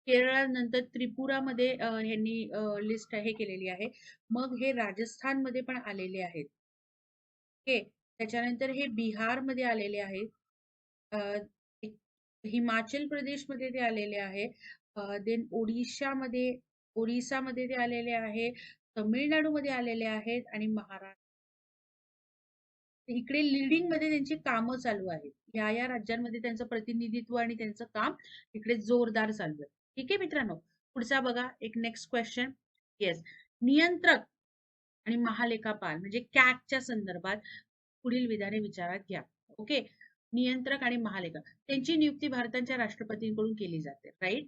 केरळानंतर त्रिपुरामध्ये ह्यांनी लिस्ट हे केलेली आहे. मग हे राजस्थानमध्ये पण आलेले आहेत. ओके. त्याच्यानंतर हे बिहारमध्ये आलेले आहेत. हिमाचल प्रदेशमध्ये ते आलेले आहे. देन ओडिशामध्ये ते आलेले आहे. तमिळनाडूमध्ये आलेले आहेत आणि महाराष्ट्र. इकडे लिडिंग मध्ये त्यांची कामं चालू आहेत. या राज्यांमध्ये त्यांचं प्रतिनिधित्व आणि त्यांचं काम इकडे जोरदार चालू आहे. ठीक आहे मित्रांनो. पुढचा बघा एक नेक्स्ट क्वेश्चन. येस. नियंत्रक आणि महालेखापाल म्हणजे कॅगच्या संदर्भात पुढील विधाने विचारात घ्या. ओके. नियंत्रक आणि महालेखा त्यांची नियुक्ती भारताच्या राष्ट्रपतींकडून केली जाते. राईट.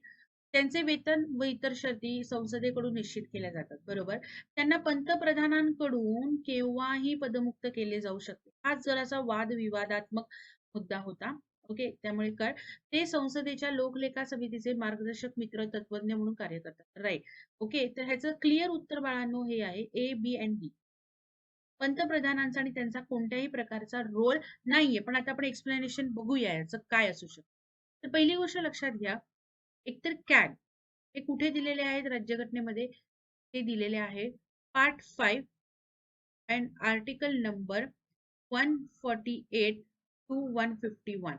त्यांचे वेतन व इतर शर्ती संसदेकडून निश्चित केल्या जातात. बरोबर. त्यांना पंतप्रधानांकडून केव्हाही पदमुक्त केले जाऊ शकते. हा जरासा वादविवादात्मक मुद्दा होता. ओके, त्यामुळे काय, ते संसदेच्या लोकलेखा समितीचे मार्गदर्शक मित्र तत्वज्ञ म्हणून कार्य करतात. राईट. ओके, तर ह्याचं क्लिअर उत्तर बाळांनो हे आहे ए, बी अँड डी. पंतप्रधानांचा आणि त्यांचा कोणत्याही प्रकारचा रोल नाहीये. पण आता आपण एक्सप्लेनेशन बघूया याचं काय असू शकतं. तर पहिली गोष्ट लक्षात घ्या, एकतर कॅग हे कुठे दिलेले आहेत राज्यघटनेमध्ये, ते दिलेले आहे part 5 and article number 148 to 151.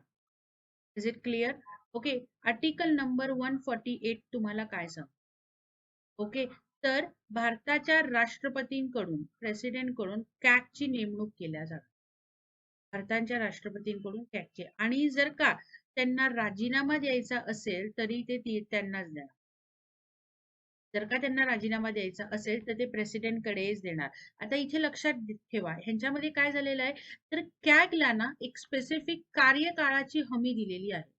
Is it clear? Okay, article number 148 तुम्हाला काय सांग, ओके, तर भारताच्या राष्ट्रपतींकडून प्रेसिडेंटकडून कॅगची नेमणूक केल्या जाते. भारताच्या राष्ट्रपतींकडून कॅगचे, आणि जर का त्यांना राजीनामा द्यायचा असेल तरी ते त्यांनाच देणार. जर का त्यांना राजीनामा द्यायचा असेल तर ते प्रेसिडेंटकडेच देणार. आता इथे लक्षात ठेवा, ह्यांच्यामध्ये काय झालेलं आहे, तर कॅगला ना एक स्पेसिफिक कार्यकाळाची हमी दिलेली आहे.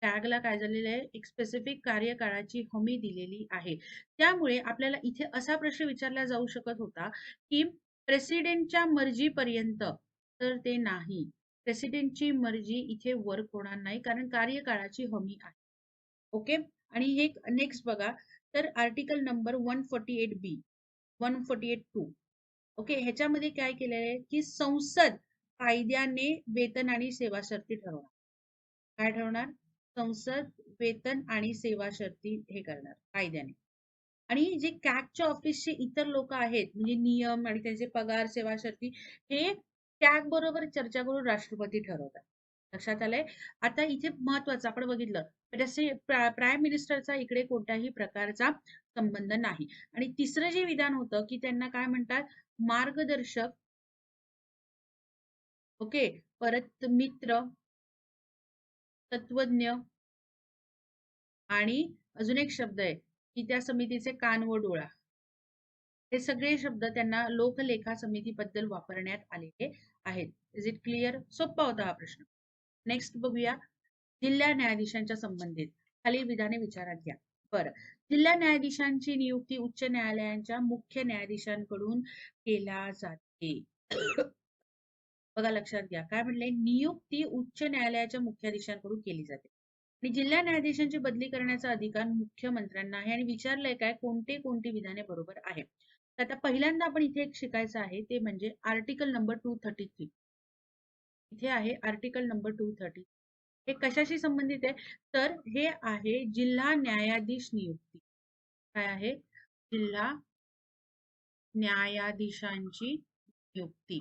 कॅगला काय झालेलं आहे, एक स्पेसिफिक कार्यकाळाची हमी दिलेली आहे. त्यामुळे आपल्याला इथे असा प्रश्न विचारला जाऊ शकत होता की प्रेसिडेंटच्या मर्जीपर्यंत, तर ते नाही. प्रेसिडेंटची मर्जी इथे वर्क होणार नाही, कारण कार्यकाळाची हमी आहे. ओके, आणि हे नेक्स्ट बघा, तर article number 148 B, 148 two, okay, ह्याच्यामध्ये काय केलेलं आहे की संसद कायद्याने वेतन आणि सेवा शर्ती ठरवणार. काय ठरवणार? संसद वेतन आणि सेवा शर्ती हे करणार कायद्याने. आणि जे कॅगच्या ऑफिसचे इतर लोक आहेत, म्हणजे नियम आणि त्यांचे पगार, सेवा शर्ती, हे कॅग बरोबर चर्चा करून राष्ट्रपती ठरवतात. लक्षात आलंय? आता इथे महत्वाचं आपण बघितलं, प्राईम मिनिस्टरचा इकडे कोणत्याही प्रकारचा संबंध नाही. आणि तिसरं जे विधान होतं की त्यांना काय म्हणतात, मार्गदर्शक, ओके, परत मित्र, तत्वज्ञ, आणि अजून एक शब्द आहे की त्या समितीचे कान व डोळा. हे सगळे शब्द त्यांना लोकलेखा समितीबद्दल वापरण्यात आलेले आहेत. Is it clear? सोपा होता हा प्रश्न. नेक्स्ट बघूया, जिल्हा न्यायाधीशांच्या संबंधित खाली विधाने विचारात घ्या. बरं, जिल्हा न्यायाधीशांची नियुक्ती उच्च न्यायालयांच्या मुख्य न्यायाधीशांकडून केल्या जाते. बघा लक्षात घ्या, काय म्हणले, नियुक्ती उच्च न्यायालयाच्या मुख्याधीशांकडून केली जाते. आणि जिल्हा न्यायाधीशांची बदली करण्याचा अधिकार मुख्यमंत्र्यांना आहे. आणि विचारलंय काय, कोणती कोणती विधाने बरोबर आहे. तर आता पहिल्यांदा आपण इथे एक शिकायचं आहे, ते म्हणजे आर्टिकल नंबर 233. इथे आहे आर्टिकल नंबर 230. हे कशाशी संबंधित आहे, तर हे आहे जिल्हा न्यायाधीश नियुक्ती. काय आहे? जिल्हा न्यायाधीशांची नियुक्ती,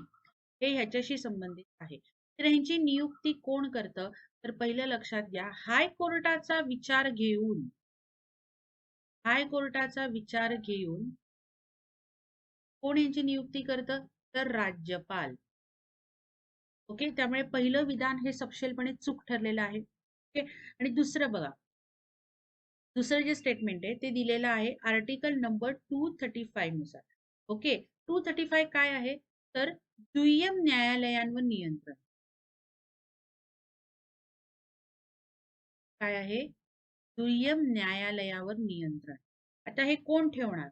हे ह्याच्याशी संबंधित आहे. तर ह्यांची नियुक्ती कोण करतं, तर पहिलं लक्षात घ्या, हायकोर्टाचा विचार घेऊन, हायकोर्टाचा विचार घेऊन कोण यांची नियुक्ती करतं, तर राज्यपाल. ओके, त्यामुळे पहिलं विधान हे सपशेलपणे चूक ठरलेलं आहे. ओके, आणि दुसरं बघा, दुसरं जे स्टेटमेंट आहे ते दिलेलं आहे आर्टिकल नंबर 235 नुसार. ओके, 235 काय आहे, तर दुय्यम न्यायालयांवर नियंत्रण. काय आहे? दुय्यम न्यायालयावर नियंत्रण. आता हे कोण ठेवणार,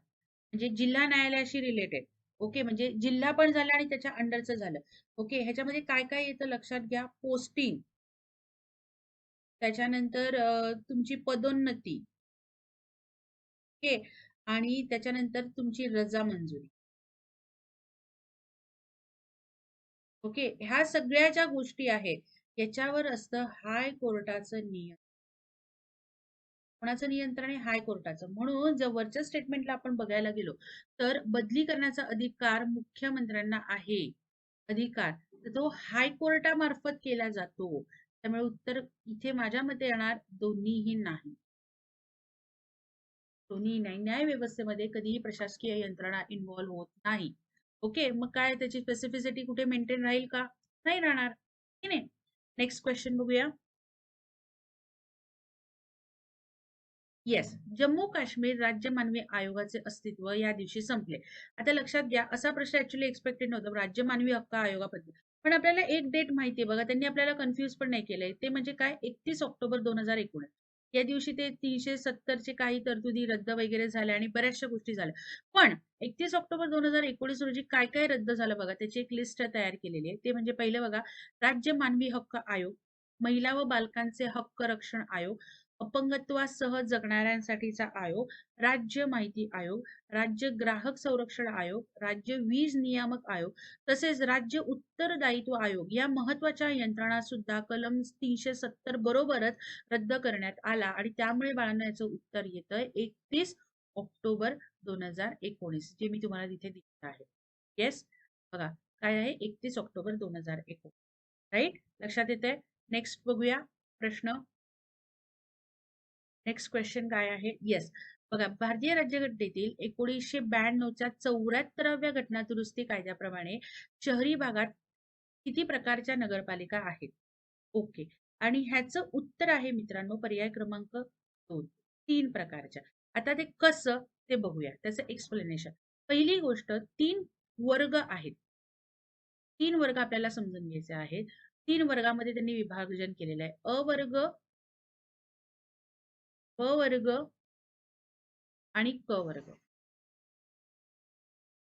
म्हणजे जिल्हा न्यायालयाशी रिलेटेड. ओके, म्हणजे जिल्हा पण झाला आणि त्याच्या अंडरचं झालं. ओके, ह्याच्यामध्ये काय काय येतं लक्षात घ्या, पोस्टिंग, त्याच्यानंतर तुमची पदोन्नती, ओके, आणि त्याच्यानंतर तुमची रजा मंजुरी. ओके, ह्या सगळ्या ज्या गोष्टी आहेत याच्यावर असतं हाय कोर्टाचं नियंत्रण. कोणाचं नियंत्रण आहे? हाय कोर्टाचं. म्हणून जर वरच्या स्टेटमेंटला आपण बघायला गेलो तर बदली करण्याचा अधिकार मुख्यमंत्र्यांना आहे, अधिकार, तर तो हायकोर्टामार्फत केला जातो. त्यामुळे उत्तर इथे माझ्या मते येणार दोन्हीही नाही. दोन्ही नाही. न्याय व्यवस्थेमध्ये कधीही प्रशासकीय यंत्रणा इन्व्हॉल्व्ह होत नाही. ओके, मग काय त्याची स्पेसिफिसिटी कुठे मेंटेन राहील का? नाही राहणार, की नाही? नेक्स्ट क्वेश्चन बघूया. येस, जम्मू काश्मीर राज्य मानवी आयोगाचे अस्तित्व या दिवशी संपले. आता लक्षात घ्या, असा प्रश्न ऍक्च्युली एक्सपेक्टेड नव्हता, राज्य मानवी हक्क आयोगाबद्दल. पण आपल्याला एक डेट माहितीये बघा, त्यांनी आपल्याला कन्फ्युज पण नाही केलंय, ते म्हणजे काय, 31 ऑक्टोबर 2019. या दिवशी ते 370चे काही तरतुदी रद्द वगैरे झाल्या आणि बऱ्याचशा गोष्टी झाल्या. पण 31 ऑक्टोबर 2019 रोजी काय काय रद्द झालं बघा, त्याची एक लिस्ट तयार केलेली आहे. ते म्हणजे पहिलं बघा, राज्य मानवी हक्क आयोग. महिला व बालकांचे हक्क रक्षण आयोग, अपंगत्वासह जगणाऱ्यांसाठीचा आयोग, राज्य माहिती आयोग, राज्य ग्राहक संरक्षण आयोग, राज्य वीज नियामक आयोग तसेच राज्य उत्तरदायित्व आयोग या महत्वाच्या यंत्रणा सुद्धा कलम 370 बरोबरच रद्द करण्यात आला आणि त्यामुळे बाळांनो याचं उत्तर येतं 31 ऑक्टोबर 2019 जे मी तुम्हाला तिथे दिलं आहे. येस, बघा काय आहे 31 ऑक्टोबर 2019. राईट, लक्षात येते. नेक्स्ट बघूया प्रश्न. नेक्स्ट क्वेश्चन काय आहे. येस, बघा भारतीय राज्यघटनेतील 1992च्या 74व्या घटना दुरुस्ती कायद्याप्रमाणे शहरी भागात किती प्रकारच्या नगरपालिका आहेत. ओके, आणि ह्याचं उत्तर आहे मित्रांनो पर्याय क्रमांक 2, 3 प्रकारच्या. आता ते कसं ते बघूया, त्याचं एक्सप्लेनेशन. पहिली गोष्ट 3 वर्ग आहेत. 3 वर्ग आपल्याला समजून घ्यायचे आहेत. 3 वर्गामध्ये त्यांनी विभाजन केलेलं आहे. अ वर्ग, ब वर्ग आणि क वर्ग.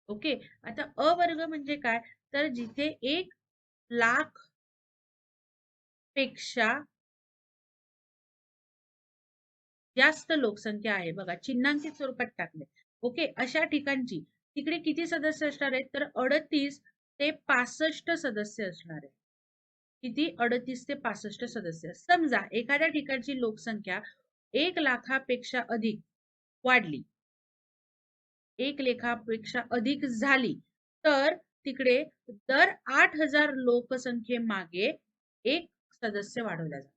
ओके, आता अ वर्ग म्हणजे काय, तर जिथे 1,00,000 पेक्षा जास्त लोकसंख्या आहे. बघा चिन्हांकित स्वरूपात टाकले. ओके, अशा ठिकाणची तिकडे किती सदस्य असणार आहेत, तर 38 ते 65 सदस्य असणार आहे. किती, 38 ते 65 सदस्य. समजा एखाद्या ठिकाणची लोकसंख्या 1,00,000पेक्षा अधिक वाढली, 1,00,000पेक्षा अधिक झाली, तर तिकडे दर 8,000 लोकसंख्येमागे एक सदस्य वाढवला जातो.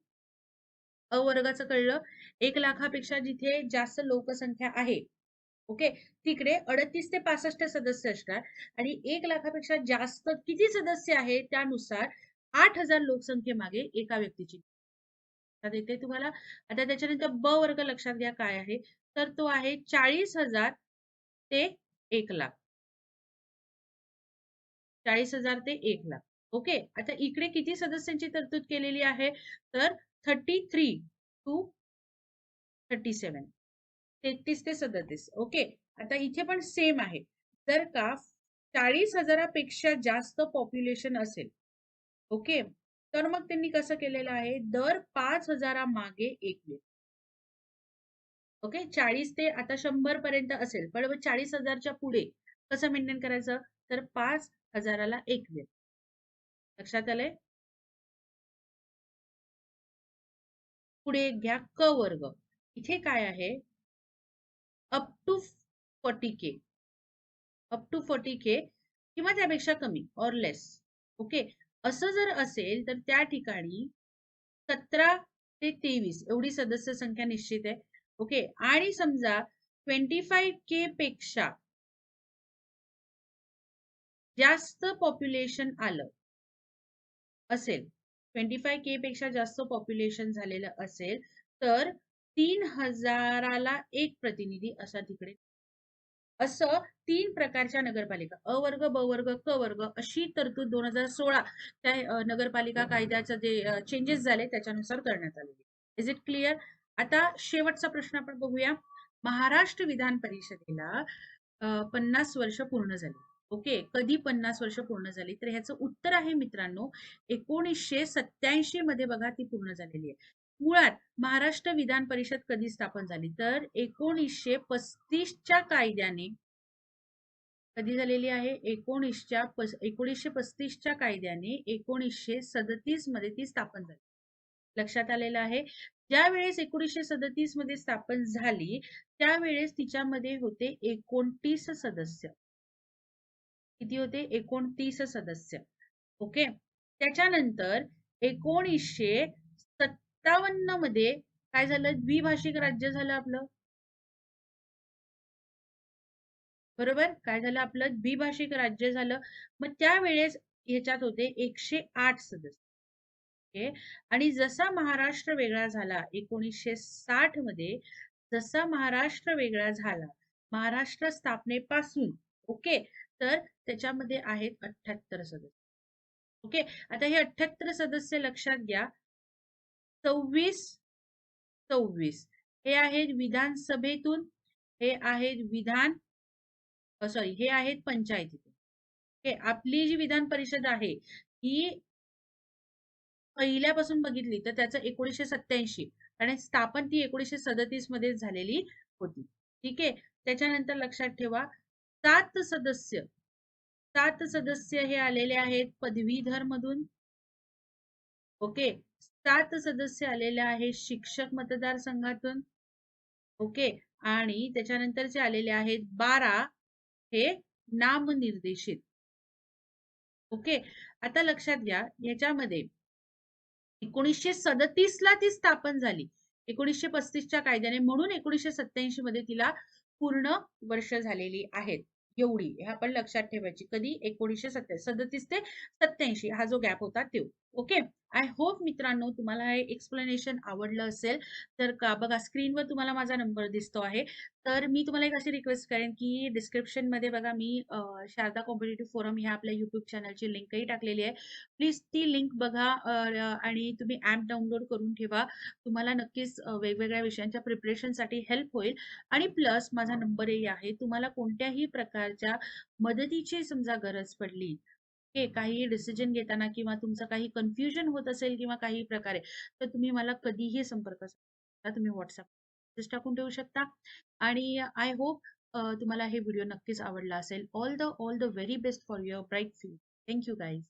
अ वर्गाचं कळलं. 1,00,000पेक्षा जिथे जास्त लोकसंख्या आहे, ओके, तिकडे 38 ते 65 सदस्य असणार आणि 1,00,000पेक्षा जास्त किती सदस्य आहे त्यानुसार 8,000 लोकसंख्येमागे एका व्यक्तीची देते तुम्हाला. आता त्याच्यानंतर ब वर्ग लक्षात घ्या काय आहे, तर तो आहे 40,000 ते 1,00,000. 40,000 ते 1,00,000. ओके, आता इकडे किती सदस्यांची तरतूद केलेली आहे, तर 33 टू 37, 33 ते 37. ओके, आता इथे पण सेम आहे. जर का 40,000पेक्षा जास्त पॉप्युलेशन असेल, ओके, तर मग त्यांनी कसं केलेलं आहे, दर 5,000 मागे एक व्यक्ती. ओके, 40 ते आता 100 पर्यंत असेल, पण 40,000च्या पुढे कसं मेंटेन करायचं, तर 5,000ला एक व्यक्ती. लक्षात आलंय. पुढे घ्या क वर्ग. इथे काय आहे, up to 40K, up to 40K किंवा त्यापेक्षा कमी और लेस. ओके, असं जर असेल तर त्या ठिकाणी 17 ते 23 एवढी सदस्य संख्या निश्चित आहे. ओके, आणि समजा 25K पेक्षा जास्त पॉप्युलेशन आलं असेल, 25K पेक्षा जास्त पॉप्युलेशन झालेलं असेल, तर 3,000ला एक प्रतिनिधी असा तिकडे. असं 3 प्रकारच्या नगरपालिका, अ वर्ग, ब वर्ग, क वर्ग अशी तरतूद 2016 त्या नगरपालिका कायद्याचं जे चेंजेस झाले त्याच्यानुसार करण्यात आलेली. Is it clear. आता शेवटचा प्रश्न आपण बघूया. महाराष्ट्र विधान परिषदेला 50 वर्ष पूर्ण झाली. ओके, कधी 50 वर्ष पूर्ण झाली, तर ह्याचं उत्तर आहे मित्रांनो 1987 मध्ये बघा ती पूर्ण झालेली आहे. मुळात महाराष्ट्र विधान परिषद कधी स्थापन झाली, तर 1935च्या कायद्याने कधी झालेली आहे, 1935च्या कायद्याने 1937 मध्ये ती स्थापन झाली. लक्षात आलेलं आहे. ज्या वेळेस 1937 मध्ये स्थापन झाली त्यावेळेस तिच्यामध्ये होते 29 सदस्य. किती होते, 29 सदस्य. ओके, त्याच्यानंतर 1957 मध्ये काय झालं, द्विभाषिक राज्य झालं आपलं. बरोबर, काय झालं आपलं, द्विभाषिक राज्य झालं. मग त्यावेळेस ह्याच्यात होते 108 सदस्य. ओके, आणि जसा महाराष्ट्र वेगळा झाला 1960 मध्ये, जसा महाराष्ट्र वेगळा झाला महाराष्ट्र स्थापनेपासून, ओके, तर त्याच्यामध्ये आहेत 78 सदस्य. ओके, आता हे 78 सदस्य लक्षात घ्या. 26 26 हे आहेत विधानसभेतून, हे आहेत सॉरी हे आहेत पंचायतीतून. हे आपली जी विधान परिषद आहे ही पहिल्यापासून बघितली तर त्याचं 1987 आणि स्थापन ती 1937 मध्ये झालेली होती. ठीक आहे. त्याच्यानंतर लक्षात ठेवा 7 सदस्य 7 सदस्य हे आलेले आहेत पदवीधर मधून. ओके. 7 सदस्य आलेले आहेत शिक्षक मतदारसंघातून. ओके. आणि त्याच्यानंतरचे आलेले आहेत 12 हे नामनिर्देशित. ओके. आता लक्षात घ्या याच्यामध्ये 1937 ला ती स्थापन झाली 1935च्या कायद्याने, म्हणून 1987 मध्ये तिला पूर्ण वर्ष झालेली आहेत. एवढी हे आपण लक्षात ठेवायची. कधी 1937 ते 87 हा जो गॅप होता तो. ओके. आय होप मित्रांनो तुम्हाला हे एक्सप्लेनेशन आवडलं असेल. तर का बघा स्क्रीनवर तुम्हाला माझा नंबर दिसतो आहे. तर मी तुम्हाला एक अशी रिक्वेस्ट करेन की डिस्क्रिप्शन मध्ये बघा मी शारदा कॉम्पिटिटिव्ह फोरम ह्या आपल्या युट्यूब चॅनलची लिंकही टाकलेली आहे. प्लीज ती लिंक बघा आणि तुम्ही ऍप डाउनलोड करून ठेवा. तुम्हाला नक्कीच वेगवेगळ्या विषयांच्या प्रिपरेशनसाठी हेल्प होईल. आणि प्लस माझा नंबरही आहे. तुम्हाला कोणत्याही प्रकारच्या मदतीची समजा गरज पडली, हे काही डिसिजन घेताना किंवा तुमचं काही कन्फ्युजन होत असेल किंवा काही प्रकारे, तर तुम्ही मला कधीही संपर्क साधा. तुम्ही व्हॉट्सअप टाकून ठेवू शकता. आणि आय होप तुम्हाला हे व्हिडिओ नक्कीच आवडला असेल. All the very best for your bright future. Thank you guys.